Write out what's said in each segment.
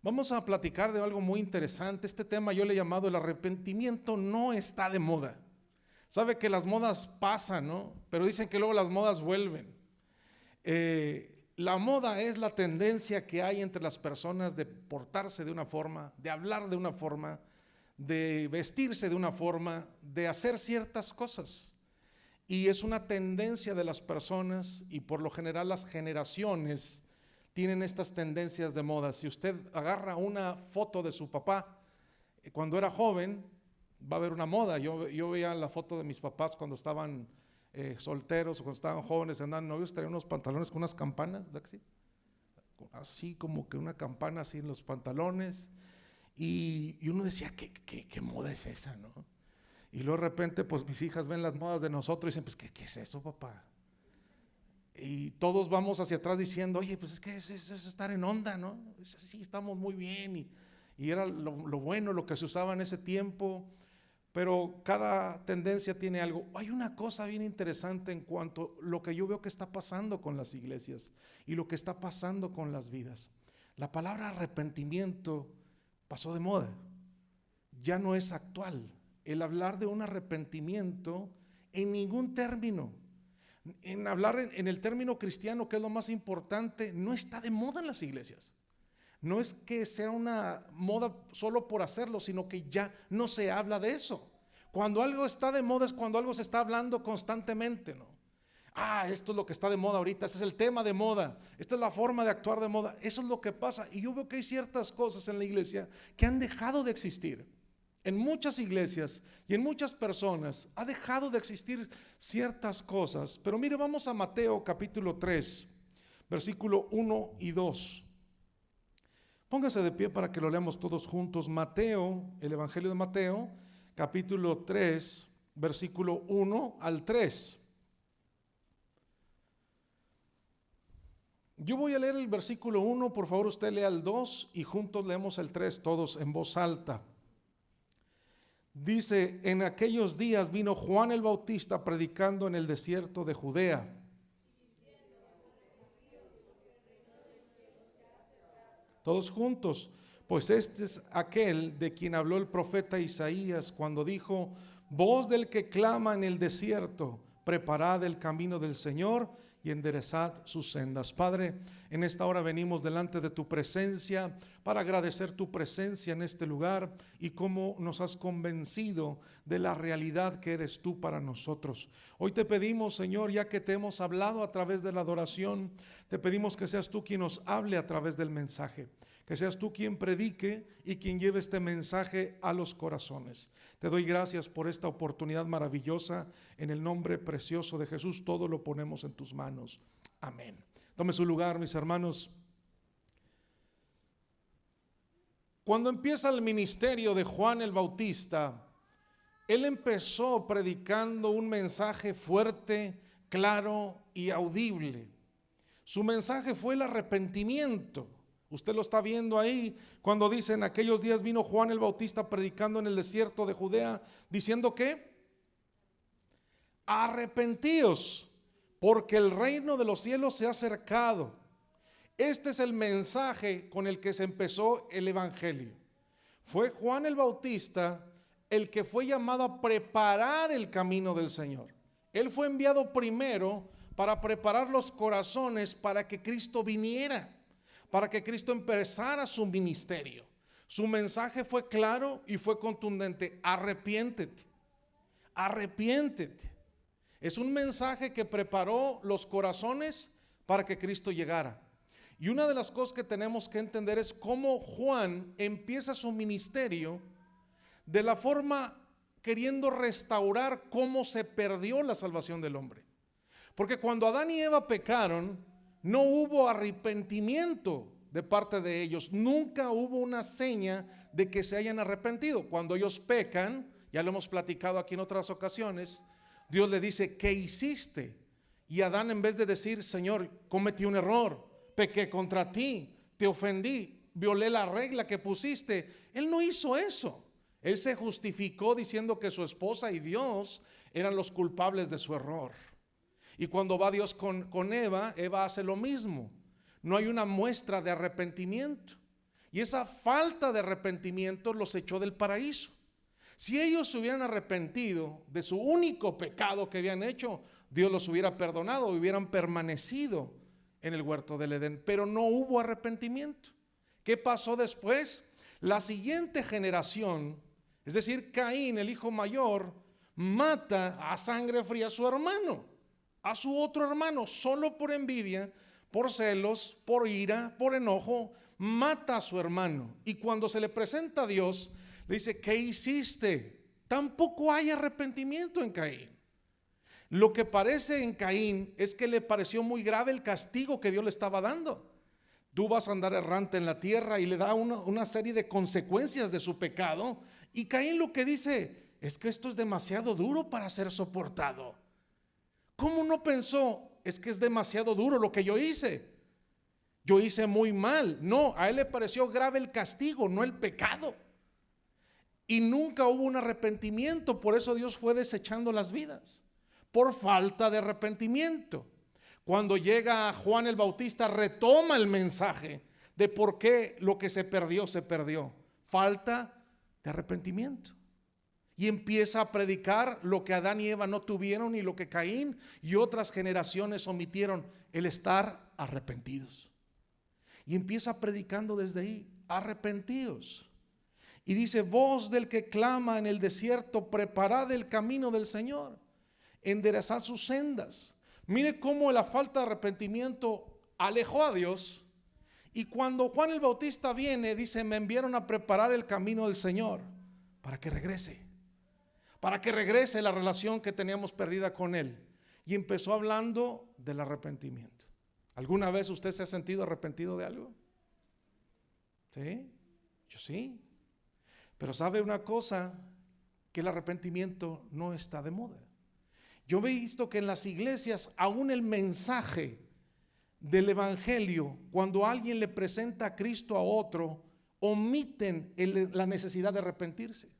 Vamos a platicar de algo muy interesante. Este tema yo le he llamado el arrepentimiento no está de moda. Sabe que las modas pasan, ¿no? Pero dicen que luego las modas vuelven. La moda es la tendencia que hay entre las personas de portarse de una forma, de hablar de una forma, de vestirse de una forma, de hacer ciertas cosas. Y es una tendencia de las personas y por lo general las generaciones tienen estas tendencias de moda. Si usted agarra una foto de su papá cuando era joven, va a haber una moda. Yo veía la foto de mis papás cuando estaban solteros o cuando estaban jóvenes, andaban novios, traían unos pantalones con unas campanas, así como que una campana así en los pantalones. Y uno decía, ¿qué moda es esa, no? Y luego de repente, pues mis hijas ven las modas de nosotros y dicen, pues, ¿qué es eso, papá? Y todos vamos hacia atrás diciendo, oye, pues es que eso es estar en onda, ¿no? Sí, estamos muy bien. Y era lo bueno, lo que se usaba en ese tiempo. Pero cada tendencia tiene algo. Hay una cosa bien interesante en cuanto a lo que yo veo que está pasando con las iglesias y lo que está pasando con las vidas. La palabra arrepentimiento pasó de moda, ya no es actual. El hablar de un arrepentimiento en ningún término, en hablar en el término cristiano, que es lo más importante, no está de moda en las iglesias. No es que sea una moda solo por hacerlo, sino que ya no se habla de eso. Cuando algo está de moda es cuando algo se está hablando constantemente, ¿no? Esto es lo que está de moda ahorita, ese es el tema de moda, esta es la forma de actuar de moda. Eso es lo que pasa. Y yo veo que hay ciertas cosas en la iglesia que han dejado de existir. En muchas iglesias y en muchas personas ha dejado de existir ciertas cosas. Pero mire, vamos a Mateo capítulo 3, versículo 1 y 2. Póngase de pie para que lo leamos todos juntos. Mateo, el Evangelio de Mateo, capítulo 3, versículo 1 al 3. Yo voy a leer el versículo 1, por favor usted lea el 2 y juntos leemos el 3 todos en voz alta. Dice, en aquellos días vino Juan el Bautista predicando en el desierto de Judea. Todos juntos, pues este es aquel de quien habló el profeta Isaías cuando dijo, voz del que clama en el desierto, preparad el camino del Señor y enderezad sus sendas. Padre, en esta hora venimos delante de tu presencia para agradecer tu presencia en este lugar y cómo nos has convencido de la realidad que eres tú para nosotros. Hoy te pedimos, Señor, ya que te hemos hablado a través de la adoración, te pedimos que seas tú quien nos hable a través del mensaje. Que seas tú quien predique y quien lleve este mensaje a los corazones. Te doy gracias por esta oportunidad maravillosa. En el nombre precioso de Jesús, todo lo ponemos en tus manos. Amén. Tome su lugar, mis hermanos. Cuando empieza el ministerio de Juan el Bautista, él empezó predicando un mensaje fuerte, claro y audible. Su mensaje fue el arrepentimiento. Usted lo está viendo ahí cuando dice, en aquellos días vino Juan el Bautista predicando en el desierto de Judea, diciendo que arrepentíos, porque el reino de los cielos se ha acercado. Este es el mensaje con el que se empezó el evangelio. Fue Juan el Bautista el que fue llamado a preparar el camino del Señor. Él fue enviado primero para preparar los corazones para que Cristo viniera, para que Cristo empezara su ministerio. Su mensaje fue claro y fue contundente: arrepiéntete, arrepiéntete. Es un mensaje que preparó los corazones para que Cristo llegara. Y una de las cosas que tenemos que entender es cómo Juan empieza su ministerio de la forma queriendo restaurar cómo se perdió la salvación del hombre. Porque cuando Adán y Eva pecaron, no hubo arrepentimiento de parte de ellos. Nunca hubo una seña de que se hayan arrepentido. Cuando ellos pecan, ya lo hemos platicado aquí en otras ocasiones, Dios le dice, ¿qué hiciste? Y Adán, en vez de decir, Señor, cometí un error, pequé contra ti, te ofendí, violé la regla que pusiste, él no hizo eso. Él se justificó diciendo que su esposa y Dios eran los culpables de su error. Y cuando va Dios con Eva, Eva hace lo mismo. No hay una muestra de arrepentimiento. Y esa falta de arrepentimiento los echó del paraíso. Si ellos se hubieran arrepentido de su único pecado que habían hecho, Dios los hubiera perdonado y hubieran permanecido en el huerto del Edén. Pero no hubo arrepentimiento. ¿Qué pasó después? La siguiente generación, es decir, Caín, el hijo mayor, mata a sangre fría a su hermano, a su otro hermano, solo por envidia, por celos, por ira, por enojo, mata a su hermano. Y cuando se le presenta a Dios, le dice: ¿qué hiciste? Tampoco hay arrepentimiento en Caín. Lo que parece en Caín es que le pareció muy grave el castigo que Dios le estaba dando. Tú vas a andar errante en la tierra, y le da una serie de consecuencias de su pecado. Y Caín lo que dice es que esto es demasiado duro para ser soportado. ¿Cómo no pensó? Es que es demasiado duro lo que yo hice. Yo hice muy mal. No, a él le pareció grave el castigo, no el pecado. Y nunca hubo un arrepentimiento. Por eso Dios fue desechando las vidas, por falta de arrepentimiento. Cuando llega Juan el Bautista, retoma el mensaje de por qué lo que se perdió, falta de arrepentimiento. Y empieza a predicar lo que Adán y Eva no tuvieron y lo que Caín y otras generaciones omitieron: el estar arrepentidos. Y empieza predicando desde ahí: arrepentidos. Y dice: voz del que clama en el desierto, preparad el camino del Señor, enderezad sus sendas. Mire cómo la falta de arrepentimiento alejó a Dios. Y cuando Juan el Bautista viene, dice: me enviaron a preparar el camino del Señor para que regrese la relación que teníamos perdida con Él. Y empezó hablando del arrepentimiento. ¿Alguna vez usted se ha sentido arrepentido de algo? ¿Sí? Yo sí. Pero sabe una cosa, que el arrepentimiento no está de moda. Yo he visto que en las iglesias, aún el mensaje del evangelio, cuando alguien le presenta a Cristo a otro, omiten la necesidad de arrepentirse.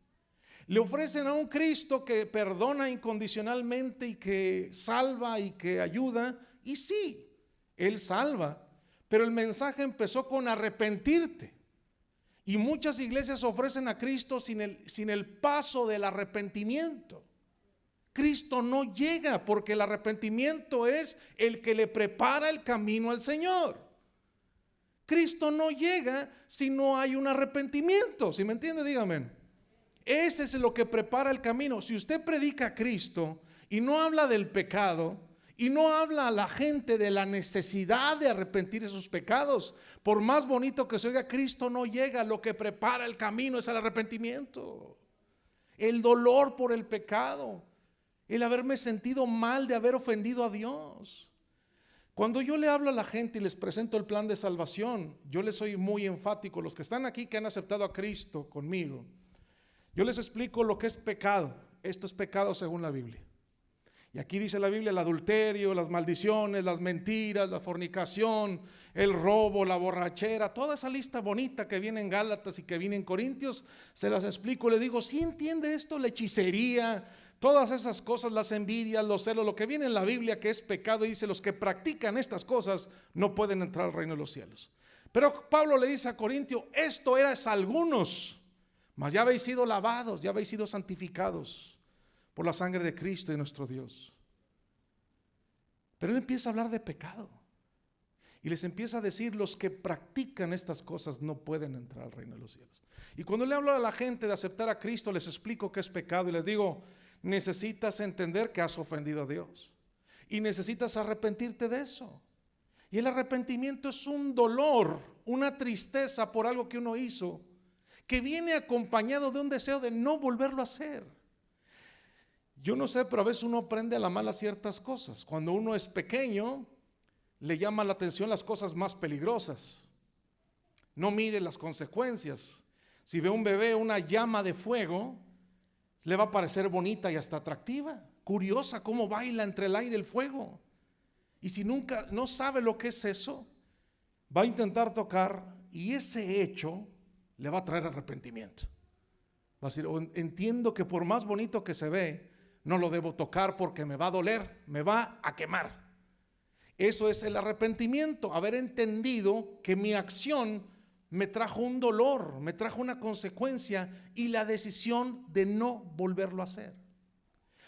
Le ofrecen a un Cristo que perdona incondicionalmente y que salva y que ayuda. Y sí, Él salva, pero el mensaje empezó con arrepentirte. Y muchas iglesias ofrecen a Cristo sin el paso del arrepentimiento. Cristo no llega, porque el arrepentimiento es el que le prepara el camino al Señor. Cristo no llega si no hay un arrepentimiento. ¿Sí me entiende? Dígame. Ese es lo que prepara el camino. Si usted predica a Cristo y no habla del pecado, y no habla a la gente de la necesidad de arrepentir de sus pecados, por más bonito que se oiga, Cristo no llega. Lo que prepara el camino es el arrepentimiento, el dolor por el pecado, el haberme sentido mal de haber ofendido a Dios. Cuando yo le hablo a la gente y les presento el plan de salvación, yo les soy muy enfático. Los que están aquí, que han aceptado a Cristo conmigo, yo les explico lo que es pecado. Esto es pecado según la Biblia. Y aquí dice la Biblia: el adulterio, las maldiciones, las mentiras, la fornicación, el robo, la borrachera, toda esa lista bonita que viene en Gálatas y que viene en Corintios, se las explico. Les digo: ¿sí entiende esto? La hechicería, todas esas cosas, las envidias, los celos, lo que viene en la Biblia que es pecado. Y dice: los que practican estas cosas no pueden entrar al reino de los cielos. Pero Pablo le dice a Corintio: esto eras algunos, mas ya habéis sido lavados, ya habéis sido santificados por la sangre de Cristo y nuestro Dios. Pero él empieza a hablar de pecado y les empieza a decir: los que practican estas cosas no pueden entrar al reino de los cielos. Y cuando le hablo a la gente de aceptar a Cristo, les explico qué es pecado y les digo: necesitas entender que has ofendido a Dios y necesitas arrepentirte de eso. Y el arrepentimiento es un dolor, una tristeza por algo que uno hizo, que viene acompañado de un deseo de no volverlo a hacer. Yo no sé, pero a veces uno aprende a la mala ciertas cosas. Cuando uno es pequeño, le llama la atención las cosas más peligrosas. No mide las consecuencias. Si ve un bebé, una llama de fuego, le va a parecer bonita y hasta atractiva, curiosa cómo baila entre el aire y el fuego. Y si nunca no sabe lo que es eso, va a intentar tocar, y ese hecho le va a traer arrepentimiento. Va a decir: entiendo que por más bonito que se ve, no lo debo tocar porque me va a doler, me va a quemar. Eso es el arrepentimiento, haber entendido que mi acción me trajo un dolor, me trajo una consecuencia y la decisión de no volverlo a hacer.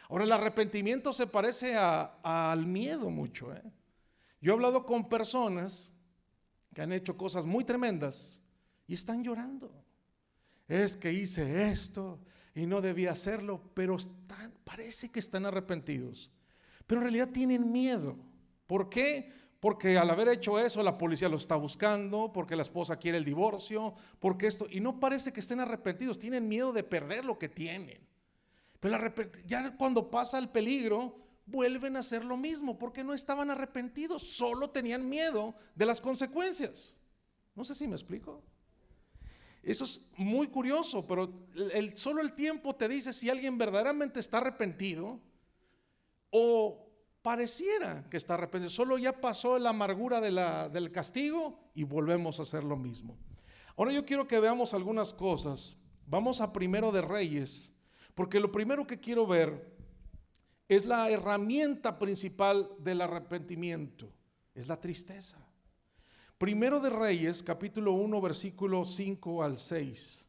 Ahora, el arrepentimiento se parece al miedo mucho. Yo he hablado con personas que han hecho cosas muy tremendas y están llorando. Es que hice esto y no debía hacerlo, pero parece que están arrepentidos. Pero en realidad tienen miedo. ¿Por qué? Porque al haber hecho eso la policía lo está buscando, porque la esposa quiere el divorcio, porque esto, y no parece que estén arrepentidos, tienen miedo de perder lo que tienen. Pero ya cuando pasa el peligro, vuelven a hacer lo mismo, porque no estaban arrepentidos, solo tenían miedo de las consecuencias. No sé si me explico. Eso es muy curioso, pero solo el tiempo te dice si alguien verdaderamente está arrepentido o pareciera que está arrepentido. Solo ya pasó la amargura del castigo y volvemos a hacer lo mismo. Ahora yo quiero que veamos algunas cosas. Vamos a Primero de Reyes, porque lo primero que quiero ver es la herramienta principal del arrepentimiento, es la tristeza. Primero de Reyes, capítulo 1, versículos 5 al 6.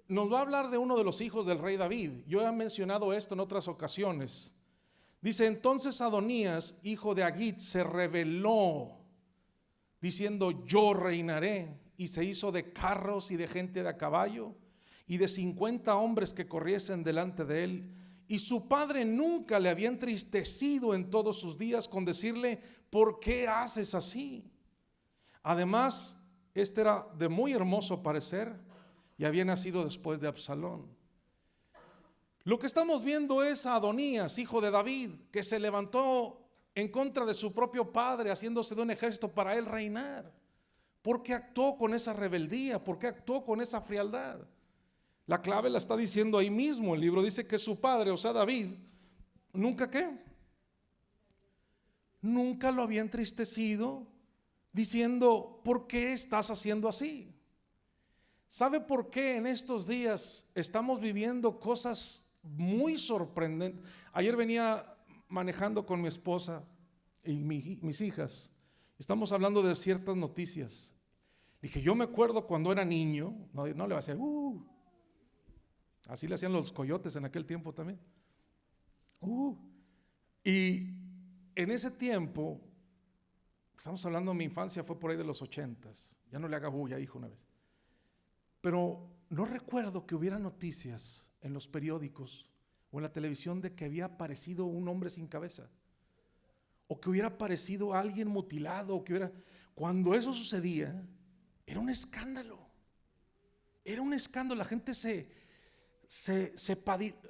Nos va a hablar de uno de los hijos del rey David. Yo he mencionado esto en otras ocasiones. Dice: entonces Adonías, hijo de Agit, se rebeló, diciendo: yo reinaré. Y se hizo de carros y de gente de a caballo, y de 50 hombres que corriesen delante de él. Y su padre nunca le había entristecido en todos sus días con decirle: ¿por qué haces así? Además, este era de muy hermoso parecer y había nacido después de Absalón. Lo que estamos viendo es a Adonías, hijo de David, que se levantó en contra de su propio padre, haciéndose de un ejército para él reinar. ¿Por qué actuó con esa rebeldía? ¿Por qué actuó con esa frialdad? La clave la está diciendo ahí mismo. El libro dice que su padre, o sea David, nunca nunca lo había entristecido, diciendo: ¿por qué estás haciendo así? ¿Sabe por qué en estos días estamos viviendo cosas muy sorprendentes? Ayer venía manejando con mi esposa y mis hijas. Estamos hablando de ciertas noticias. Dije: yo me acuerdo cuando era niño, no le va a decir así le hacían los coyotes en aquel tiempo también. Y en ese tiempo, estamos hablando de mi infancia, fue por ahí de los 80s. Ya no le haga bulla, hijo, una vez. Pero no recuerdo que hubiera noticias en los periódicos o en la televisión de que había aparecido un hombre sin cabeza, o que hubiera aparecido alguien mutilado, o que hubiera... Cuando eso sucedía, era un escándalo. Era un escándalo. La gente se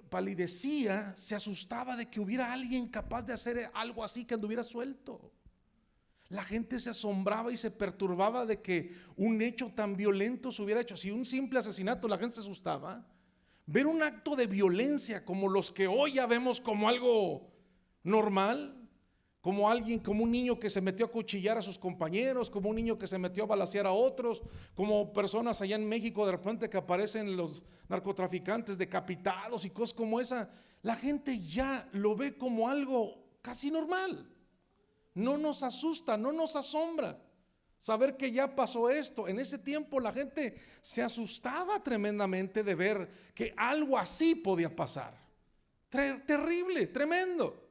palidecía, se asustaba de que hubiera alguien capaz de hacer algo así, que anduviera suelto. La gente se asombraba y se perturbaba de que un hecho tan violento se hubiera hecho. Si un simple asesinato, la gente se asustaba. Ver un acto de violencia como los que hoy ya vemos como algo normal, como un niño que se metió a cuchillar a sus compañeros, como un niño que se metió a balacear a otros, como personas allá en México de repente que aparecen los narcotraficantes decapitados y cosas como esa. La gente ya lo ve como algo casi normal. No nos asusta, no nos asombra saber que ya pasó esto. En ese tiempo la gente se asustaba tremendamente de ver que algo así podía pasar. Terrible, tremendo.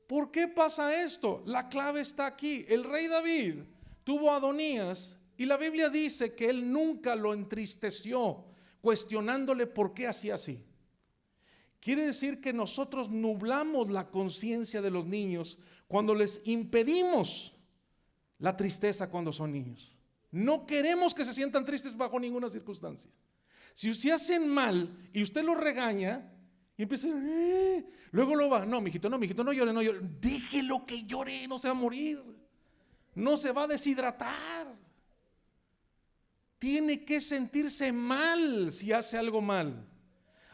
¿Por qué pasa esto? La clave está aquí. El rey David tuvo a Adonías y la Biblia dice que él nunca lo entristeció, cuestionándole por qué hacía así. Quiere decir que nosotros nublamos la conciencia de los niños cuando les impedimos la tristeza cuando son niños. No queremos que se sientan tristes bajo ninguna circunstancia. Si se hacen mal y usted los regaña y empieza luego lo va: no, mijito, no llore, no llore. Déjelo que llore, no se va a morir, no se va a deshidratar. Tiene que sentirse mal si hace algo mal.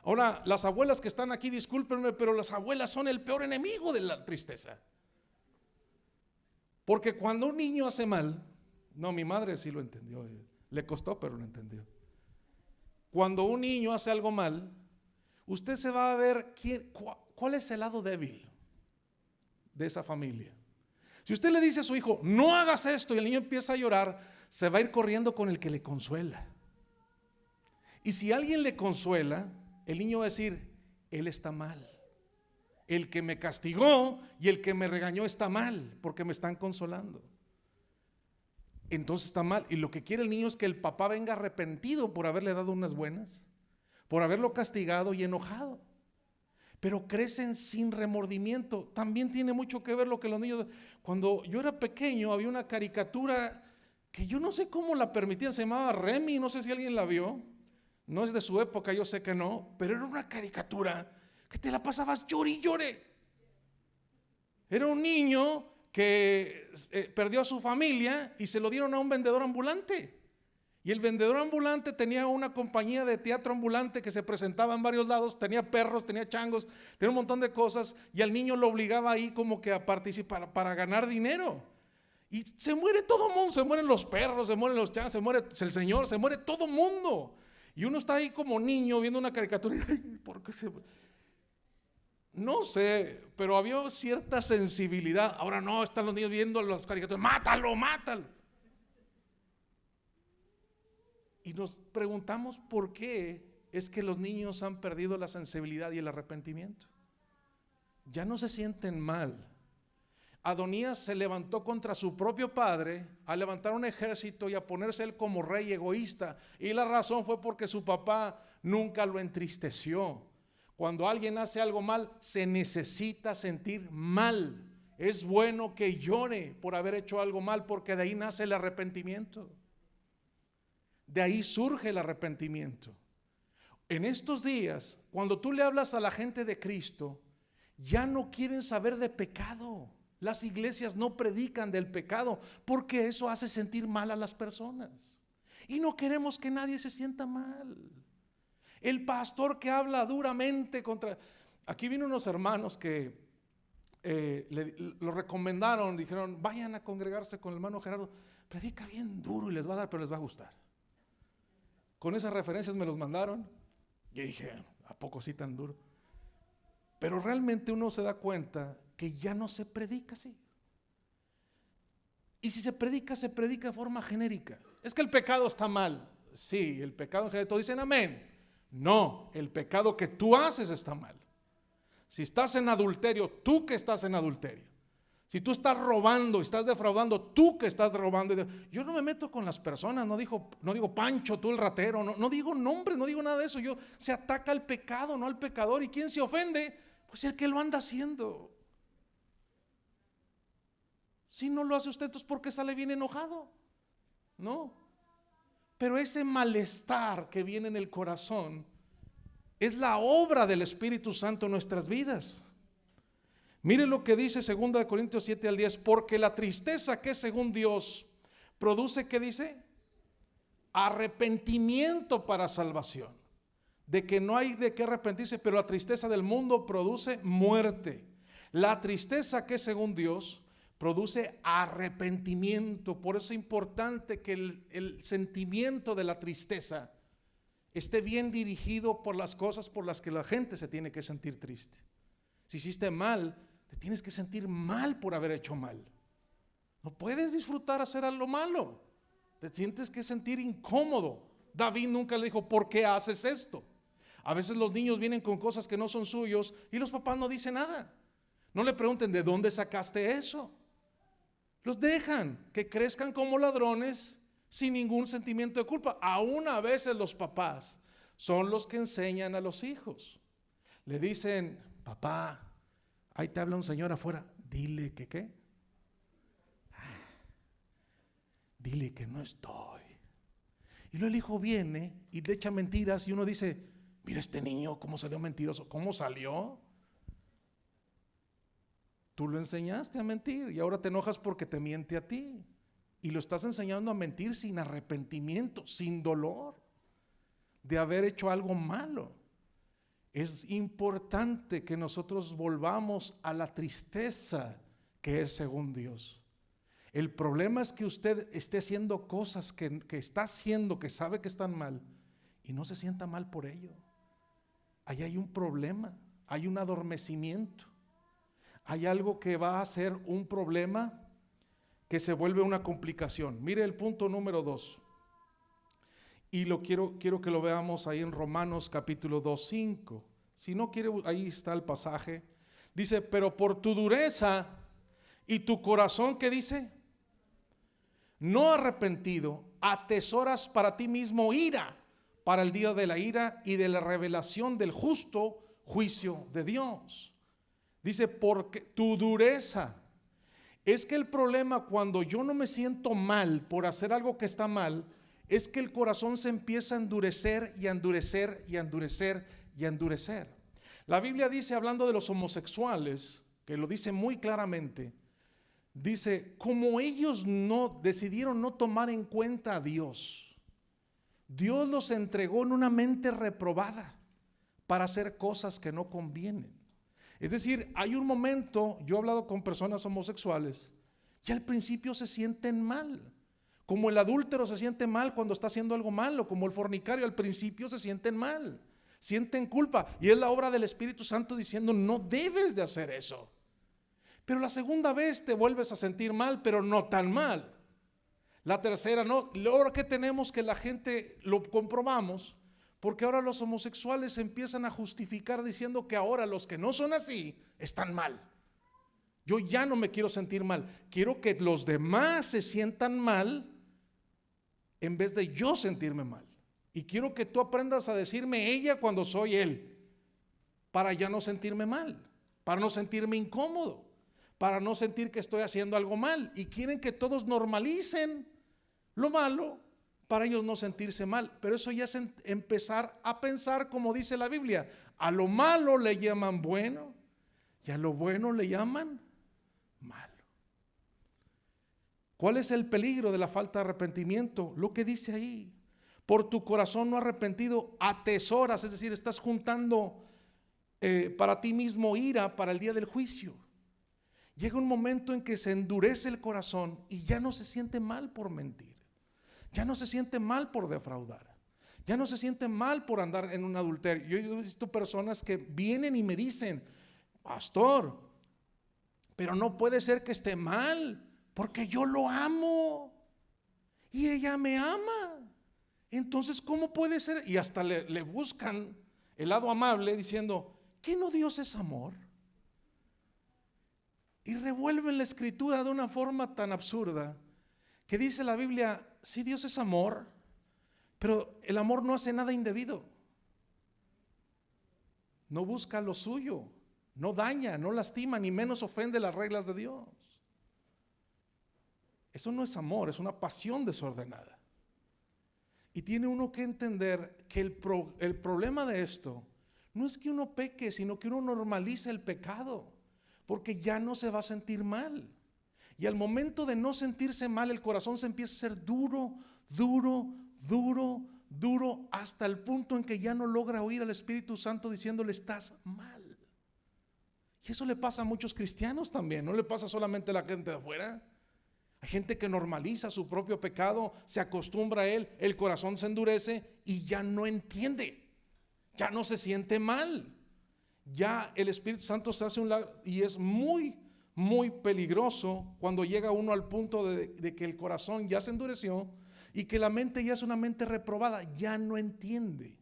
Ahora, las abuelas que están aquí, discúlpenme, pero las abuelas son el peor enemigo de la tristeza. Porque cuando un niño hace mal, no, mi madre sí lo entendió, le costó, pero lo entendió. Cuando un niño hace algo mal, usted se va a ver cuál es el lado débil de esa familia. Si usted le dice a su hijo: no hagas esto, y el niño empieza a llorar, se va a ir corriendo con el que le consuela. Y si alguien le consuela, el niño va a decir, él está mal. El que me castigó y el que me regañó está mal, porque me están consolando. Entonces está mal. Y lo que quiere el niño es que el papá venga arrepentido por haberle dado unas buenas, por haberlo castigado y enojado. Pero crecen sin remordimiento. También tiene mucho que ver lo que los niños... Cuando yo era pequeño había una caricatura que yo no sé cómo la permitían, se llamaba Remy, no sé si alguien la vio. No es de su época, yo sé que no, pero era una caricatura que te la pasabas llore y llore. Era un niño que perdió a su familia y se lo dieron a un vendedor ambulante. Y el vendedor ambulante tenía una compañía de teatro ambulante que se presentaba en varios lados, tenía perros, tenía changos, tenía un montón de cosas, y al niño lo obligaba ahí como que a participar para ganar dinero. Y se muere todo el mundo, se mueren los perros, se mueren los changos, se muere el señor, se muere todo el mundo. Y uno está ahí como niño viendo una caricatura y, ay, ¿por qué se...? No sé, pero había cierta sensibilidad. Ahora no, están los niños viendo las caricaturas, mátalo, mátalo. Y nos preguntamos por qué es que los niños han perdido la sensibilidad y el arrepentimiento. Ya no se sienten mal. Adonías se levantó contra su propio padre a levantar un ejército y a ponerse él como rey egoísta. Y la razón fue porque su papá nunca lo entristeció. Cuando alguien hace algo mal, se necesita sentir mal. Es bueno que llore por haber hecho algo mal, porque de ahí nace el arrepentimiento. De ahí surge el arrepentimiento. En estos días, cuando tú le hablas a la gente de Cristo, ya no quieren saber de pecado. Las iglesias no predican del pecado porque eso hace sentir mal a las personas. Y no queremos que nadie se sienta mal. El pastor que habla duramente contra... Aquí vino unos hermanos que lo recomendaron, dijeron, vayan a congregarse con el hermano Gerardo, predica bien duro y les va a dar, pero les va a gustar. Con esas referencias me los mandaron. Yo dije, ¿a poco sí tan duro? Pero realmente uno se da cuenta que ya no se predica así. Y si se predica de forma genérica. Es que el pecado está mal. Sí, el pecado en general, todos dicen amén. No, el pecado que tú haces está mal. Si estás en adulterio, tú que estás en adulterio. Si tú estás robando, estás defraudando, tú que estás robando. Yo no me meto con las personas, no digo Pancho, tú el ratero, no digo nombres, no digo nada de eso. Se ataca al pecado, no al pecador. ¿Y quién se ofende? Pues el que lo anda haciendo. Si no lo hace usted, entonces ¿por qué sale bien enojado? No. Pero ese malestar que viene en el corazón es la obra del Espíritu Santo en nuestras vidas. Mire lo que dice 2 Corintios 7 al 10, porque la tristeza que es según Dios produce, ¿qué dice? Arrepentimiento para salvación. De que no hay de qué arrepentirse, pero la tristeza del mundo produce muerte. La tristeza que es según Dios produce arrepentimiento. Por eso es importante que el sentimiento de la tristeza esté bien dirigido por las cosas por las que la gente se tiene que sentir triste. Si hiciste mal, te tienes que sentir mal por haber hecho mal. No puedes disfrutar hacer algo malo. Te tienes que sentir incómodo. David nunca le dijo, ¿por qué haces esto? A veces los niños vienen con cosas que no son suyos y los papás no dicen nada. No le pregunten, ¿de dónde sacaste eso? Los dejan que crezcan como ladrones sin ningún sentimiento de culpa. Aún a veces los papás son los que enseñan a los hijos. Le dicen, papá, ahí te habla un señor afuera, dile que qué. Dile que no estoy. Y luego el hijo viene y le echa mentiras y uno dice, mira este niño cómo salió mentiroso. ¿Cómo salió? Tú lo enseñaste a mentir y ahora te enojas porque te miente a ti. Y lo estás enseñando a mentir sin arrepentimiento, sin dolor de haber hecho algo malo. Es importante que nosotros volvamos a la tristeza que es según Dios. El problema es que usted esté haciendo cosas que está haciendo, que sabe que están mal y no se sienta mal por ello. Ahí hay un problema, hay un adormecimiento, hay algo que va a ser un problema que se vuelve una complicación. Mire el punto número 2. Y quiero que lo veamos ahí en Romanos capítulo 2:5. Si no quiere, ahí está el pasaje. Dice, pero por tu dureza y tu corazón, ¿qué dice? No arrepentido, atesoras para ti mismo ira, para el día de la ira y de la revelación del justo juicio de Dios. Dice, porque tu dureza. Es que el problema cuando yo no me siento mal por hacer algo que está mal, es que el corazón se empieza a endurecer y a endurecer y a endurecer y a endurecer. La Biblia dice, hablando de los homosexuales, que lo dice muy claramente, dice, como ellos decidieron no tomar en cuenta a Dios, Dios los entregó en una mente reprobada para hacer cosas que no convienen. Es decir, hay un momento, yo he hablado con personas homosexuales y al principio se sienten mal, como el adúltero se siente mal cuando está haciendo algo malo, como el fornicario al principio se sienten mal, sienten culpa, y es la obra del Espíritu Santo diciendo, no debes de hacer eso. Pero la segunda vez te vuelves a sentir mal, pero no tan mal. La tercera no. Ahora que tenemos que la gente lo comprobamos, porque ahora los homosexuales empiezan a justificar diciendo que ahora los que no son así están mal. Yo ya no me quiero sentir mal, quiero que los demás se sientan mal en vez de yo sentirme mal. Y quiero que tú aprendas a decirme ella cuando soy él, para ya no sentirme mal, para no sentirme incómodo, para no sentir que estoy haciendo algo mal. Y quieren que todos normalicen lo malo para ellos no sentirse mal. Pero eso ya es empezar a pensar como dice la Biblia. A lo malo le llaman bueno y a lo bueno le llaman malo. ¿Cuál es el peligro de la falta de arrepentimiento? Lo que dice ahí. Por tu corazón no arrepentido atesoras, es decir, estás juntando para ti mismo ira para el día del juicio. Llega un momento en que se endurece el corazón y ya no se siente mal por mentir. Ya no se siente mal por defraudar. Ya no se siente mal por andar en un adulterio. Yo he visto personas que vienen y me dicen, pastor, pero no puede ser que esté mal, porque yo lo amo y ella me ama. Entonces, ¿cómo puede ser? Y hasta le buscan el lado amable diciendo, ¿que no Dios es amor? Y revuelven la escritura de una forma tan absurda que dice la Biblia, sí, Dios es amor, pero el amor no hace nada indebido. No busca lo suyo, no daña, no lastima, ni menos ofende las reglas de Dios. Eso no es amor, es una pasión desordenada. Y tiene uno que entender que el problema de esto no es que uno peque, sino que uno normaliza el pecado, porque ya no se va a sentir mal. Y al momento de no sentirse mal, el corazón se empieza a ser duro, duro, duro, duro, hasta el punto en que ya no logra oír al Espíritu Santo diciéndole, estás mal. Y eso le pasa a muchos cristianos también, no le pasa solamente a la gente de afuera. Hay gente que normaliza su propio pecado, se acostumbra a él, el corazón se endurece y ya no entiende, ya no se siente mal. Ya el Espíritu Santo se hace un lado y es muy, muy peligroso cuando llega uno al punto de que el corazón ya se endureció y que la mente ya es una mente reprobada, ya no entiende.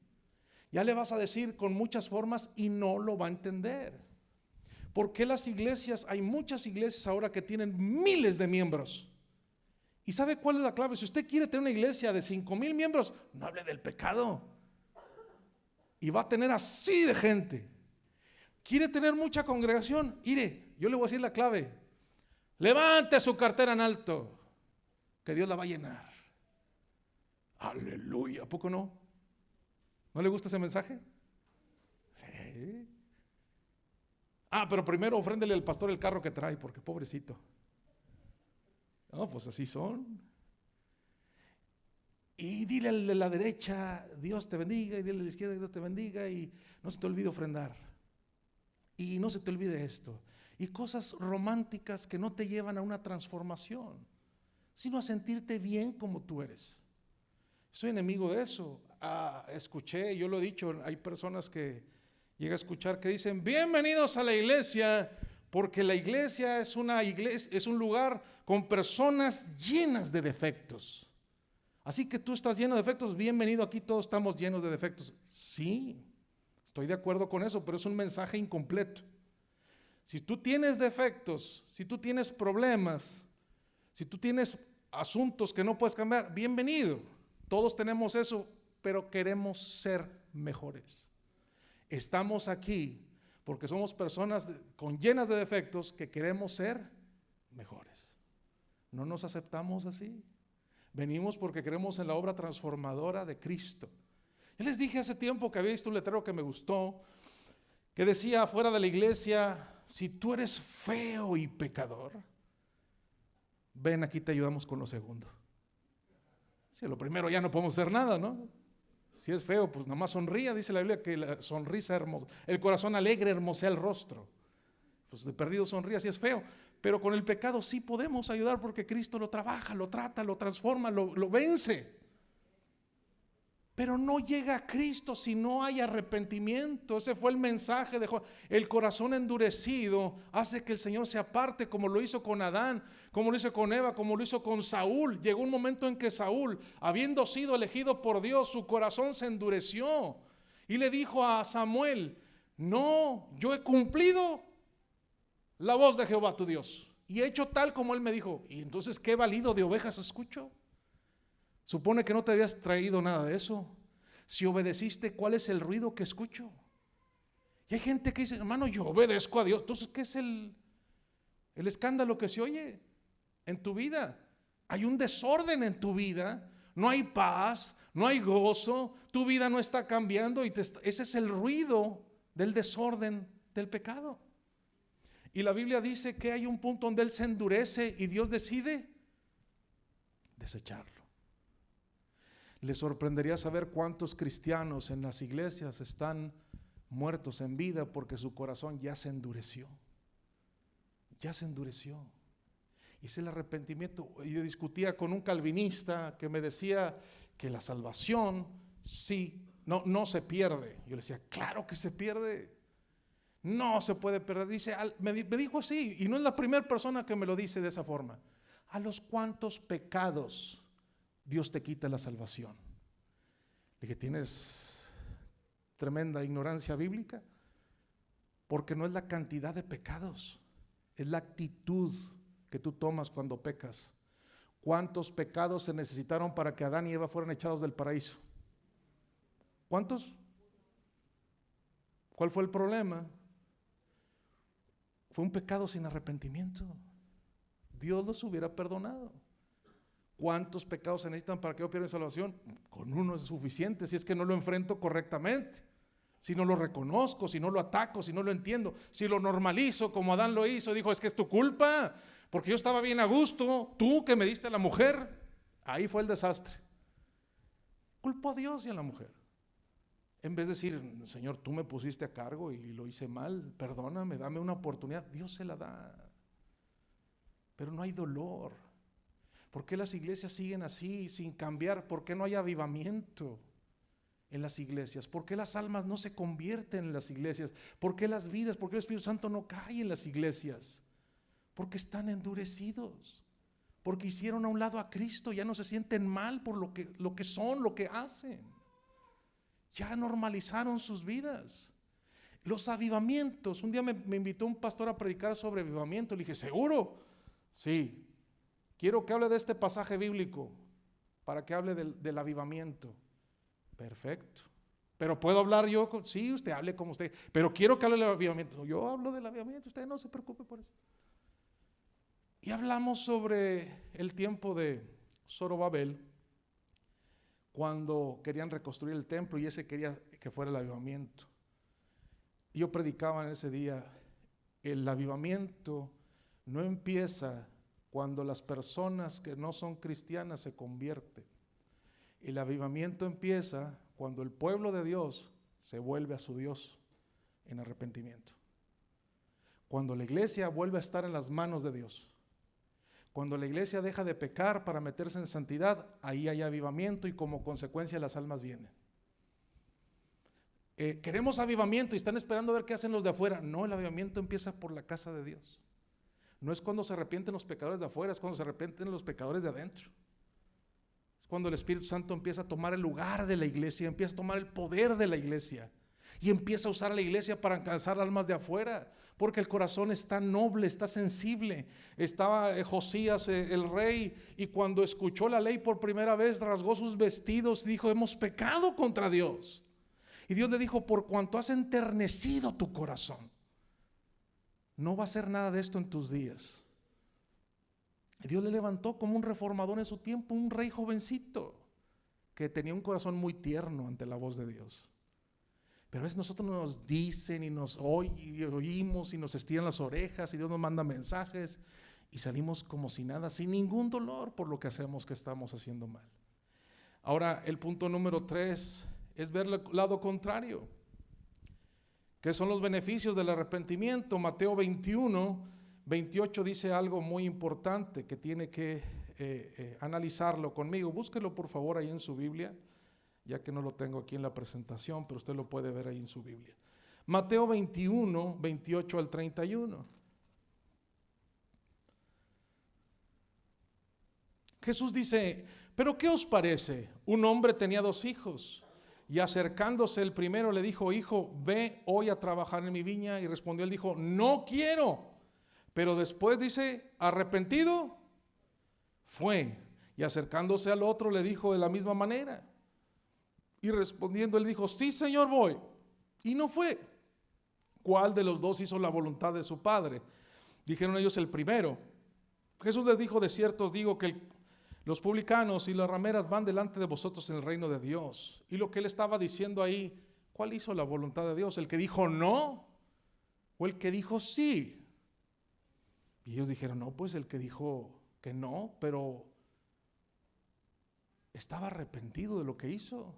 Ya le vas a decir con muchas formas y no lo va a entender. ¿Por qué las iglesias? Hay muchas iglesias ahora que tienen miles de miembros. ¿Y sabe cuál es la clave? Si usted quiere tener una iglesia de 5,000 miembros, no hable del pecado. Y va a tener así de gente. ¿Quiere tener mucha congregación? Mire, yo le voy a decir la clave. Levante su cartera en alto, que Dios la va a llenar. Aleluya, ¿a poco no? ¿No le gusta ese mensaje? Sí. Pero primero ofréndele al pastor el carro que trae, porque pobrecito. No, pues así son. Y dile al de la derecha, Dios te bendiga, y dile a la izquierda, Dios te bendiga, y no se te olvide ofrendar. Y no se te olvide esto. Y cosas románticas que no te llevan a una transformación, sino a sentirte bien como tú eres. Soy enemigo de eso. Escuché, yo lo he dicho, hay personas que llega a escuchar que dicen, bienvenidos a la iglesia, Porque la iglesia es un lugar con personas llenas de defectos. Así que tú estás lleno de defectos, bienvenido, aquí todos estamos llenos de defectos. Sí, estoy de acuerdo con eso, pero es un mensaje incompleto. Si tú tienes defectos, si tú tienes problemas, si tú tienes asuntos que no puedes cambiar, bienvenido. Todos tenemos eso, pero queremos ser mejores. Estamos aquí porque somos personas llenas de defectos que queremos ser mejores. No nos aceptamos así. Venimos porque creemos en la obra transformadora de Cristo. Yo les dije hace tiempo que había visto un letrero que me gustó, que decía afuera de la iglesia: si tú eres feo y pecador, ven, aquí te ayudamos con lo segundo. Si lo primero ya no podemos hacer nada, ¿no? Si es feo, pues nada más sonría, dice la Biblia que la sonrisa hermosa, el corazón alegre hermosea el rostro. Pues de perdido sonría si es feo, pero con el pecado sí podemos ayudar porque Cristo lo trabaja, lo trata, lo transforma, lo vence. Pero no llega a Cristo si no hay arrepentimiento. Ese fue el mensaje de Juan. El corazón endurecido hace que el Señor se aparte, como lo hizo con Adán, como lo hizo con Eva, como lo hizo con Saúl. Llegó un momento en que Saúl, habiendo sido elegido por Dios, su corazón se endureció y le dijo a Samuel: no, yo he cumplido la voz de Jehová tu Dios y he hecho tal como él me dijo. Y entonces, ¿qué balido de ovejas escucho? Supone que no te habías traído nada de eso. Si obedeciste, ¿cuál es el ruido que escucho? Y hay gente que dice: hermano, yo obedezco a Dios. Entonces, ¿qué es el escándalo que se oye en tu vida? Hay un desorden en tu vida, no hay paz, no hay gozo, tu vida no está cambiando y ese es el ruido del desorden del pecado. Y la Biblia dice que hay un punto donde Él se endurece y Dios decide desecharlo. Le sorprendería saber cuántos cristianos en las iglesias están muertos en vida porque su corazón ya se endureció. Ya se endureció. Y es el arrepentimiento. Yo discutía con un calvinista que me decía que la salvación no se pierde. Yo le decía: claro que se pierde. No se puede perder. Dice, me dijo así, y no es la primera persona que me lo dice de esa forma: ¿a los cuántos pecados Dios te quita la salvación? Le dije: tienes tremenda ignorancia bíblica, porque no es la cantidad de pecados, es la actitud que tú tomas cuando pecas. ¿Cuántos pecados se necesitaron para que Adán y Eva fueran echados del paraíso? ¿Cuántos? ¿Cuál fue el problema? Fue un pecado sin arrepentimiento. Dios los hubiera perdonado. ¿Cuántos pecados se necesitan para que yo pierda salvación? Con uno es suficiente, si es que no lo enfrento correctamente, si no lo reconozco, si no lo ataco, si no lo entiendo, si lo normalizo como Adán lo hizo. Dijo: es que es tu culpa, porque yo estaba bien a gusto, tú que me diste a la mujer. Ahí fue el desastre. Culpó a Dios y a la mujer, en vez de decir: Señor, tú me pusiste a cargo y lo hice mal, perdóname, dame una oportunidad. Dios se la da, pero no hay dolor. ¿Por qué las iglesias siguen así, sin cambiar? ¿Por qué no hay avivamiento en las iglesias? ¿Por qué las almas no se convierten en las iglesias? ¿Por qué las vidas, por qué el Espíritu Santo no cae en las iglesias? Porque están endurecidos, porque hicieron a un lado a Cristo, ya no se sienten mal por lo que son, lo que hacen. Ya normalizaron sus vidas. Los avivamientos, un día me invitó un pastor a predicar sobre avivamiento. Le dije: ¿seguro? Sí. Quiero que hable de este pasaje bíblico para que hable del avivamiento. Perfecto. Pero ¿puedo hablar yo? Sí, usted hable como usted. Pero quiero que hable del avivamiento. Yo hablo del avivamiento, usted no se preocupe por eso. Y hablamos sobre el tiempo de Zorobabel, cuando querían reconstruir el templo y ese quería que fuera el avivamiento. Y yo predicaba en ese día: el avivamiento no empieza cuando las personas que no son cristianas se convierten. El avivamiento empieza cuando el pueblo de Dios se vuelve a su Dios en arrepentimiento. Cuando la iglesia vuelve a estar en las manos de Dios. Cuando la iglesia deja de pecar para meterse en santidad, ahí hay avivamiento y como consecuencia las almas vienen. queremos avivamiento y están esperando a ver qué hacen los de afuera. No, el avivamiento empieza por la casa de Dios. No es cuando se arrepienten los pecadores de afuera, es cuando se arrepienten los pecadores de adentro. Es cuando el Espíritu Santo empieza a tomar el lugar de la iglesia, empieza a tomar el poder de la iglesia y empieza a usar a la iglesia para alcanzar almas de afuera, porque el corazón está noble, está sensible. Estaba Josías, el rey, y cuando escuchó la ley por primera vez rasgó sus vestidos y dijo: hemos pecado contra Dios. Y Dios le dijo: por cuanto has enternecido tu corazón, no va a ser nada de esto en tus días. Y Dios le levantó como un reformador en su tiempo, un rey jovencito que tenía un corazón muy tierno ante la voz de Dios. Pero a veces nosotros nos dicen y nos oímos y nos estiran las orejas y Dios nos manda mensajes y salimos como si nada, sin ningún dolor por lo que hacemos, que estamos haciendo mal. Ahora, el punto número 3 es ver el lado contrario. ¿Qué son los beneficios del arrepentimiento? Mateo 21, 28 dice algo muy importante que tiene que analizarlo conmigo. Búsquelo por favor ahí en su Biblia, ya que no lo tengo aquí en la presentación, pero usted lo puede ver ahí en su Biblia. Mateo 21, 28 al 31. Jesús dice: ¿pero qué os parece? Un hombre tenía 2 hijos. Y acercándose el primero le dijo: hijo, ve hoy a trabajar en mi viña. Y respondió él, dijo: no quiero. Pero después dice: arrepentido fue. Y acercándose al otro le dijo de la misma manera. Y respondiendo él dijo: sí, Señor, voy. Y no fue. ¿Cuál de los 2 hizo la voluntad de su padre? Dijeron ellos: el primero. Jesús les dijo: de cierto os digo que los publicanos y las rameras van delante de vosotros en el reino de Dios. Y lo que él estaba diciendo ahí, ¿cuál hizo la voluntad de Dios? ¿El que dijo no o el que dijo sí? Y ellos dijeron: no, pues el que dijo que no, pero estaba arrepentido de lo que hizo.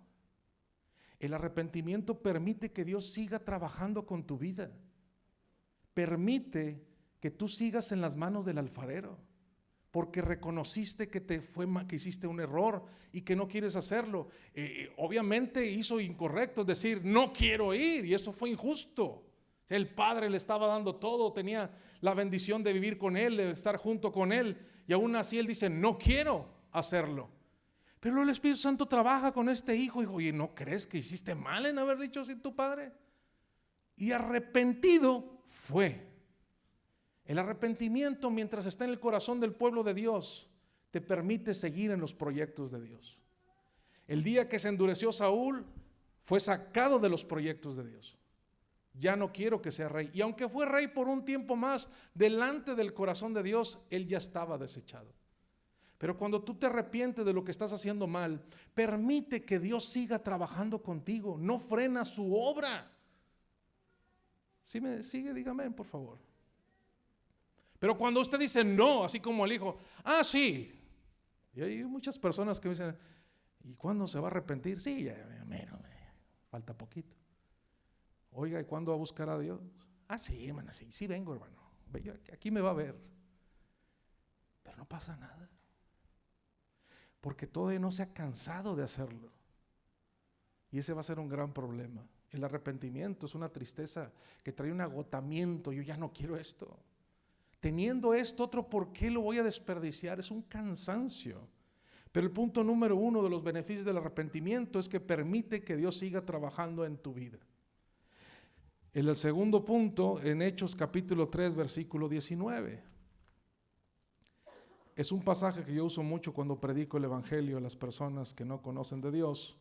El arrepentimiento permite que Dios siga trabajando con tu vida. Permite que tú sigas en las manos del alfarero, porque reconociste que que hiciste un error y que no quieres hacerlo. Obviamente hizo incorrecto, es decir, no quiero ir, y eso fue injusto. El padre le estaba dando todo, tenía la bendición de vivir con él, de estar junto con él, y aún así él dice: no quiero hacerlo. Pero el Espíritu Santo trabaja con este hijo y dijo: oye, ¿no crees que hiciste mal en haber dicho así tu padre? Y arrepentido fue. El arrepentimiento, mientras está en el corazón del pueblo de Dios, te permite seguir en los proyectos de Dios. El día que se endureció Saúl, fue sacado de los proyectos de Dios. Ya no quiero que sea rey. Y aunque fue rey por un tiempo más, delante del corazón de Dios, él ya estaba desechado. Pero cuando tú te arrepientes de lo que estás haciendo mal, permite que Dios siga trabajando contigo. No frena su obra. ¿Sí me sigue? Dígame, por favor. Pero cuando usted dice no, así como el hijo: ah, sí. Y hay muchas personas que me dicen: ¿y cuándo se va a arrepentir? Sí, ya, falta poquito. Oiga, ¿y cuándo va a buscar a Dios? Ah, sí, hermano, sí vengo, hermano. Aquí me va a ver. Pero no pasa nada, porque todavía no se ha cansado de hacerlo. Y ese va a ser un gran problema. El arrepentimiento es una tristeza que trae un agotamiento. Yo ya no quiero esto. Teniendo esto otro, ¿por qué lo voy a desperdiciar? Es un cansancio. Pero el punto número 1 de los beneficios del arrepentimiento es que permite que Dios siga trabajando en tu vida. En el segundo punto, en Hechos capítulo 3, versículo 19. Es un pasaje que yo uso mucho cuando predico el evangelio a las personas que no conocen de Dios,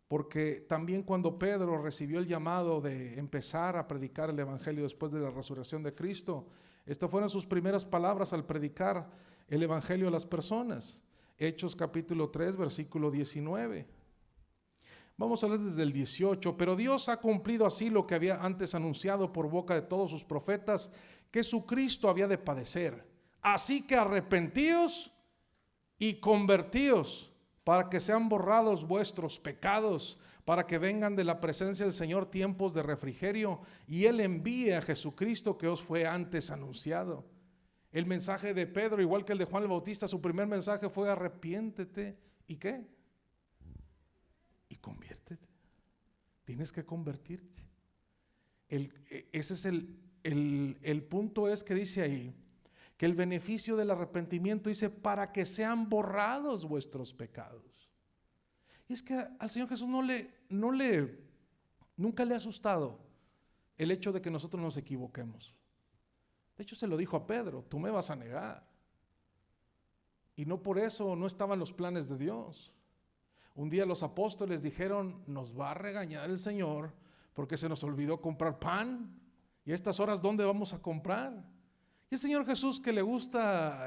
porque también cuando Pedro recibió el llamado de empezar a predicar el evangelio después de la resurrección de Cristo, estas fueron sus primeras palabras al predicar el evangelio a las personas. Hechos capítulo 3, versículo 19. Vamos a leer desde el 18. Pero Dios ha cumplido así lo que había antes anunciado por boca de todos sus profetas, que su Cristo había de padecer. Así que arrepentíos y convertíos, para que sean borrados vuestros pecados, para que vengan de la presencia del Señor tiempos de refrigerio, y Él envíe a Jesucristo que os fue antes anunciado. El mensaje de Pedro, igual que el de Juan el Bautista, su primer mensaje fue: arrepiéntete. ¿Y qué? Y conviértete. tienes que convertirte. Ese es el punto, es que dice ahí que el beneficio del arrepentimiento dice para que sean borrados vuestros pecados. Y es que al Señor Jesús nunca le ha asustado el hecho de que nosotros nos equivoquemos. De hecho, se lo dijo a Pedro: tú me vas a negar. Y no por eso no estaban los planes de Dios. Un día los apóstoles dijeron: nos va a regañar el Señor porque se nos olvidó comprar pan. Y a estas horas, ¿dónde vamos a comprar? Y el Señor Jesús, que le gusta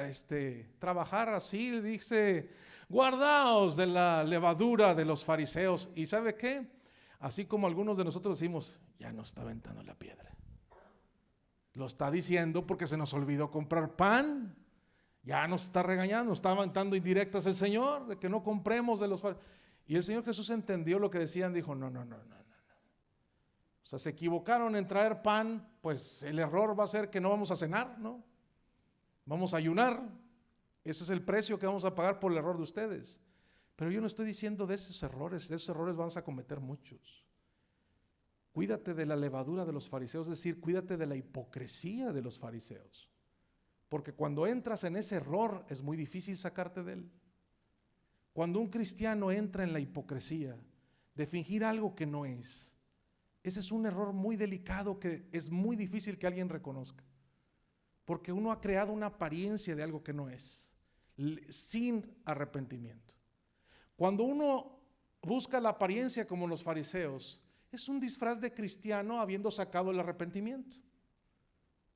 trabajar así, dice: guardaos de la levadura de los fariseos. ¿Y sabe qué? Así como algunos de nosotros decimos: ya nos está aventando la piedra. Lo está diciendo porque se nos olvidó comprar pan. Ya nos está regañando, nos está aventando indirectas el Señor de que no compremos de los fariseos. Y el Señor Jesús entendió lo que decían, dijo: no. O sea, se equivocaron en traer pan, pues el error va a ser que no vamos a cenar, ¿no? Vamos a ayunar. Ese es el precio que vamos a pagar por el error de ustedes. Pero yo no estoy diciendo de esos errores vas a cometer muchos. Cuídate de la levadura de los fariseos, es decir, cuídate de la hipocresía de los fariseos. Porque cuando entras en ese error es muy difícil sacarte de él. Cuando un cristiano entra en la hipocresía de fingir algo que no es, ese es un error muy delicado que es muy difícil que alguien reconozca. Porque uno ha creado una apariencia de algo que no es, sin arrepentimiento. Cuando uno busca la apariencia como los fariseos, es un disfraz de cristiano habiendo sacado el arrepentimiento.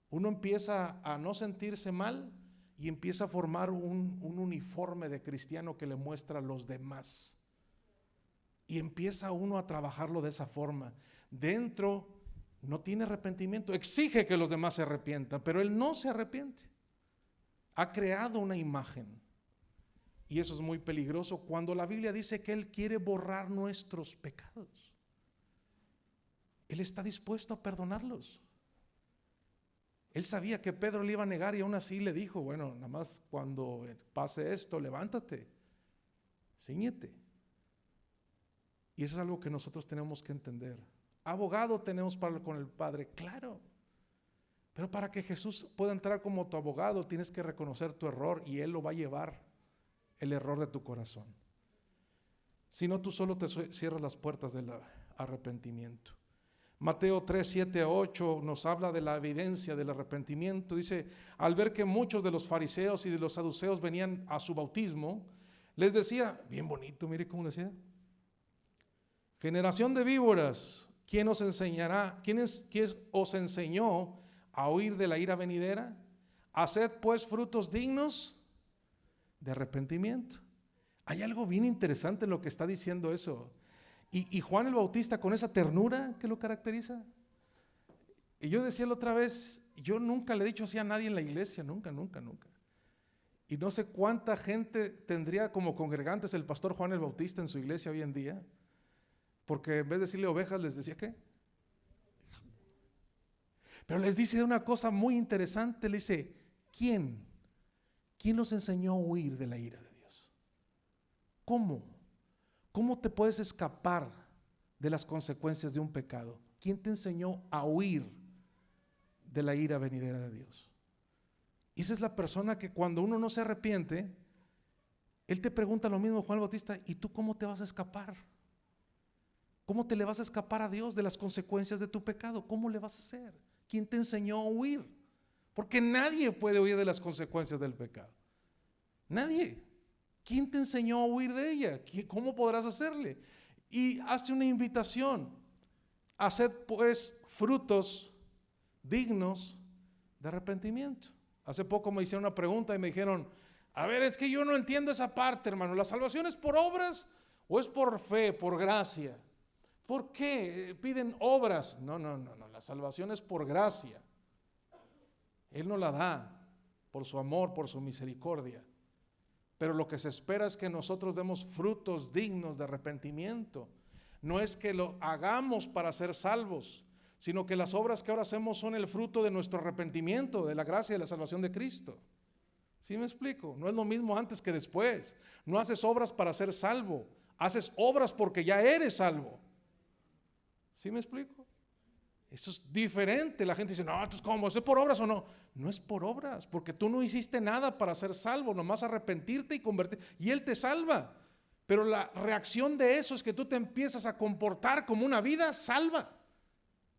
Uno empieza a no sentirse mal y empieza a formar un uniforme de cristiano que le muestra a los demás. Y empieza uno a trabajarlo de esa forma. Dentro no tiene arrepentimiento, exige que los demás se arrepientan, pero él no se arrepiente. Ha creado una imagen. Y eso es muy peligroso cuando la Biblia dice que Él quiere borrar nuestros pecados. Él está dispuesto a perdonarlos. Él sabía que Pedro le iba a negar y aún así le dijo: bueno, nada más cuando pase esto, levántate, cíñete. Y eso es algo que nosotros tenemos que entender. Abogado tenemos con el Padre, claro. Pero para que Jesús pueda entrar como tu abogado, tienes que reconocer tu error y Él lo va a llevar, el error de tu corazón. Si no, tú solo te cierras las puertas del arrepentimiento. Mateo 3, 7 a 8 nos habla de la evidencia del arrepentimiento. Dice: al ver que muchos de los fariseos y de los saduceos venían a su bautismo, les decía, bien bonito, mire cómo decía: generación de víboras, ¿quién os enseñó a huir de la ira venidera? Haced pues frutos dignos de arrepentimiento. Hay algo bien interesante en lo que está diciendo eso. Y Juan el Bautista, con esa ternura que lo caracteriza. Y yo decía la otra vez, yo nunca le he dicho así a nadie en la iglesia, nunca. Y no sé cuánta gente tendría como congregantes el pastor Juan el Bautista en su iglesia hoy en día, porque en vez de decirle ovejas les decía ¿qué? Pero les dice una cosa muy interesante, le dice: ¿quién nos enseñó a huir de la ira de Dios? ¿Cómo te puedes escapar de las consecuencias de un pecado? ¿Quién te enseñó a huir de la ira venidera de Dios? Y esa es la persona que cuando uno no se arrepiente, él te pregunta lo mismo, Juan el Bautista: ¿y tú cómo te vas a escapar? ¿Cómo te le vas a escapar a Dios de las consecuencias de tu pecado? ¿Cómo le vas a hacer? ¿Quién te enseñó a huir? Porque nadie puede huir de las consecuencias del pecado. Nadie. ¿Quién te enseñó a huir de ella? ¿Cómo podrás hacerle? Y hazte una invitación: haced pues frutos dignos de arrepentimiento. Hace poco me hicieron una pregunta y me dijeron: a ver, es que yo no entiendo esa parte, hermano. ¿La salvación es por obras o es por fe, por gracia? ¿Por qué piden obras? No, la salvación es por gracia. Él nos la da por su amor, por su misericordia. Pero lo que se espera es que nosotros demos frutos dignos de arrepentimiento. No es que lo hagamos para ser salvos, sino que las obras que ahora hacemos son el fruto de nuestro arrepentimiento, de la gracia y de la salvación de Cristo. ¿Sí me explico? No es lo mismo antes que después. No haces obras para ser salvo, haces obras porque ya eres salvo. ¿Sí me explico? Eso es diferente. La gente dice, no, entonces ¿cómo? ¿Es por obras o no? No es por obras, porque tú no hiciste nada para ser salvo, nomás arrepentirte y convertir, y Él te salva. Pero la reacción de eso es que tú te empiezas a comportar como una vida salva.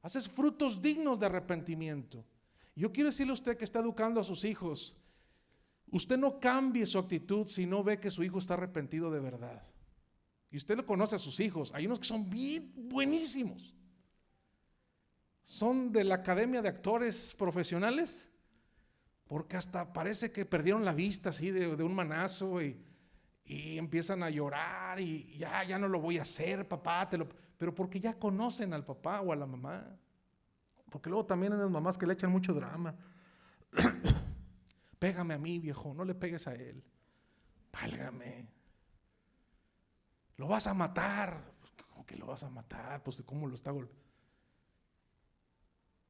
Haces frutos dignos de arrepentimiento. Yo quiero decirle a usted que está educando a sus hijos, usted no cambie su actitud si no ve que su hijo está arrepentido de verdad. Y usted lo conoce a sus hijos, hay unos que son bien buenísimos. Son de la Academia de Actores Profesionales, porque hasta parece que perdieron la vista así de un manazo y empiezan a llorar y ya no lo voy a hacer, papá, pero porque ya conocen al papá o a la mamá. Porque luego también hay las mamás que le echan mucho drama. Pégame a mí, viejo, no le pegues a él. Válgame. Lo vas a matar. ¿Cómo que lo vas a matar? Pues ¿cómo lo está golpeando?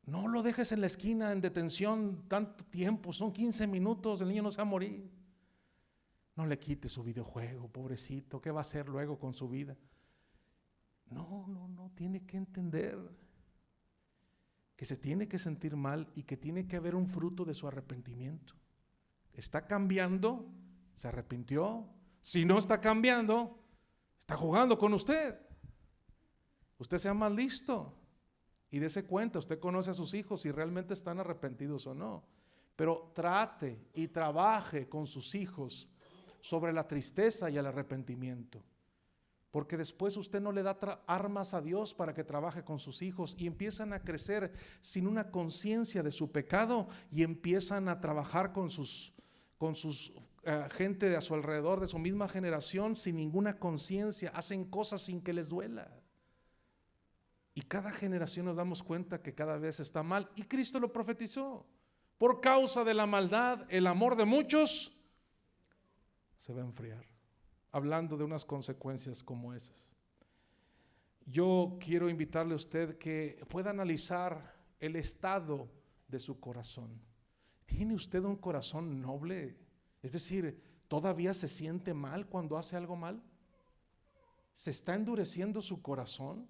No lo dejes en la esquina en detención tanto tiempo, son 15 minutos, el niño no se va a morir. No le quite su videojuego, pobrecito, ¿qué va a hacer luego con su vida? No, tiene que entender que se tiene que sentir mal y que tiene que haber un fruto de su arrepentimiento. Está cambiando, se arrepintió. Si no está cambiando, está jugando con usted. Usted sea más listo y dése cuenta, usted conoce a sus hijos si realmente están arrepentidos o no. Pero trate y trabaje con sus hijos sobre la tristeza y el arrepentimiento, porque después usted no le da armas a Dios para que trabaje con sus hijos y empiezan a crecer sin una conciencia de su pecado y empiezan a trabajar con sus gente a su alrededor de su misma generación sin ninguna conciencia, hacen cosas sin que les duela. Y cada generación nos damos cuenta que cada vez está mal, y Cristo lo profetizó. Por causa de la maldad, el amor de muchos se va a enfriar, hablando de unas consecuencias como esas. Yo quiero invitarle a usted que pueda analizar el estado de su corazón. ¿Tiene usted un corazón noble? Es decir, ¿todavía se siente mal cuando hace algo mal? ¿Se está endureciendo su corazón?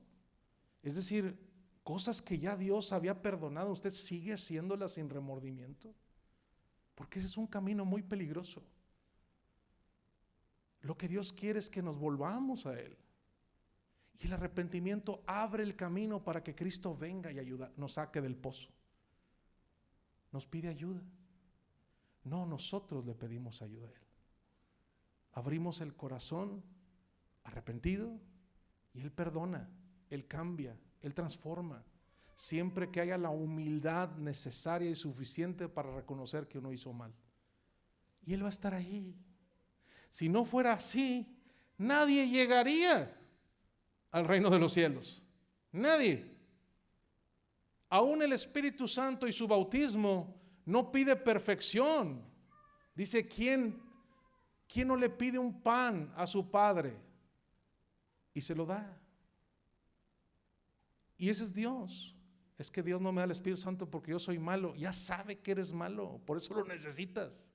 Es decir, cosas que ya Dios había perdonado, ¿usted sigue haciéndolas sin remordimiento? Porque ese es un camino muy peligroso. Lo que Dios quiere es que nos volvamos a Él. Y el arrepentimiento abre el camino para que Cristo venga y nos saque del pozo. Nos pide ayuda. No, nosotros le pedimos ayuda a Él. Abrimos el corazón arrepentido y Él perdona, Él cambia, Él transforma. Siempre que haya la humildad necesaria y suficiente para reconocer que uno hizo mal. Y Él va a estar ahí. Si no fuera así, nadie llegaría al reino de los cielos. Nadie. Aún el Espíritu Santo y su bautismo no pide perfección. Dice, ¿quién no le pide un pan a su padre y se lo da? Y ese es Dios. Es que Dios no me da el Espíritu Santo porque yo soy malo. Ya sabe que eres malo, por eso lo necesitas.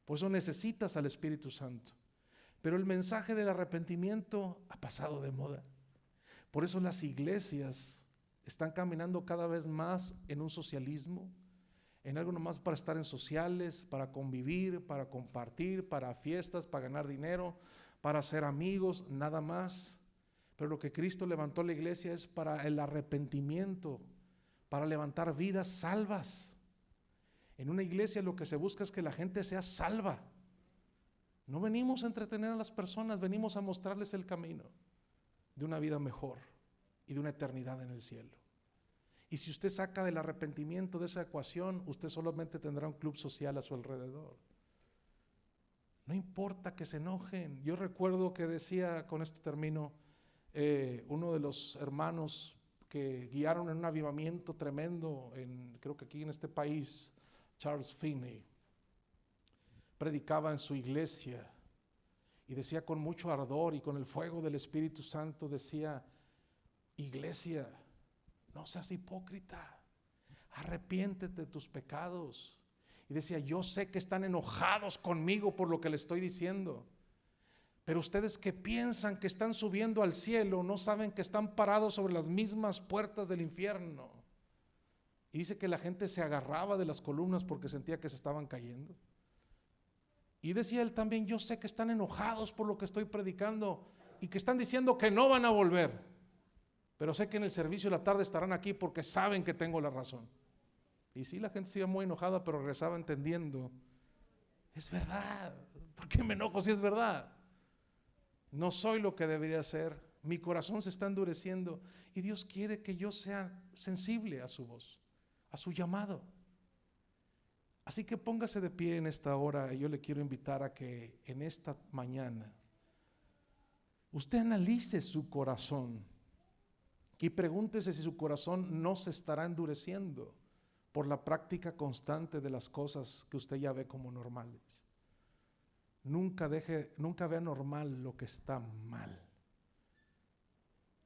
Por eso necesitas al Espíritu Santo. Pero el mensaje del arrepentimiento ha pasado de moda. Por eso las iglesias están caminando cada vez más en un socialismo, en algo nomás para estar en sociales, para convivir, para compartir, para fiestas, para ganar dinero, para ser amigos, nada más. Pero lo que Cristo levantó la iglesia es para el arrepentimiento, para levantar vidas salvas. En una iglesia lo que se busca es que la gente sea salva. No venimos a entretener a las personas, venimos a mostrarles el camino de una vida mejor y de una eternidad en el cielo. Y si usted saca del arrepentimiento de esa ecuación, usted solamente tendrá un club social a su alrededor. No importa que se enojen. Yo recuerdo que decía, con esto termino, uno de los hermanos que guiaron en un avivamiento tremendo, creo que aquí en este país, Charles Finney, predicaba en su iglesia y decía con mucho ardor y con el fuego del Espíritu Santo, decía, iglesia, no seas hipócrita, arrepiéntete de tus pecados. Y decía, yo sé que están enojados conmigo por lo que le estoy diciendo, Pero ustedes que piensan que están subiendo al cielo, no saben que están parados sobre las mismas puertas del infierno. Y dice que la gente se agarraba de las columnas porque sentía que se estaban cayendo. Y decía él también, yo sé que están enojados por lo que estoy predicando y que están diciendo que no van a volver. Pero sé que en el servicio de la tarde estarán aquí porque saben que tengo la razón. Y sí, la gente se iba muy enojada, pero regresaba entendiendo, es verdad. ¿Por qué me enojo si es verdad? No soy lo que debería ser, mi corazón se está endureciendo y Dios quiere que yo sea sensible a su voz, a su llamado. Así que póngase de pie en esta hora y yo le quiero invitar a que en esta mañana usted analice su corazón y pregúntese si su corazón no se estará endureciendo por la práctica constante de las cosas que usted ya ve como normales. Nunca vea normal lo que está mal.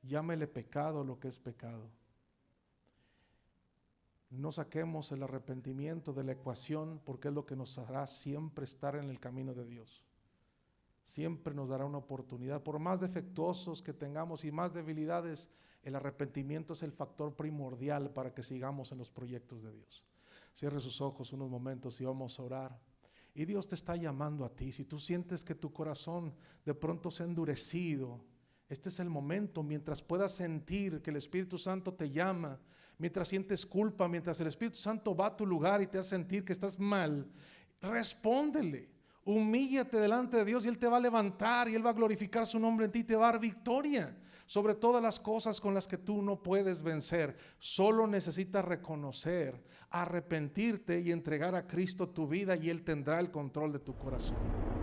Llámele pecado lo que es pecado. No saquemos el arrepentimiento de la ecuación porque es lo que nos hará siempre estar en el camino de Dios. Siempre nos dará una oportunidad. Por más defectuosos que tengamos y más debilidades, el arrepentimiento es el factor primordial para que sigamos en los proyectos de Dios. Cierre sus ojos unos momentos y vamos a orar. Y Dios te está llamando a ti. Si tú sientes que tu corazón de pronto se ha endurecido, este es el momento, mientras puedas sentir que el Espíritu Santo te llama, mientras sientes culpa, mientras el Espíritu Santo va a tu lugar y te hace sentir que estás mal, respóndele, humíllate delante de Dios y Él te va a levantar y Él va a glorificar su nombre en ti y te va a dar victoria sobre todas las cosas con las que tú no puedes vencer. Solo necesitas reconocer, arrepentirte y entregar a Cristo tu vida y Él tendrá el control de tu corazón.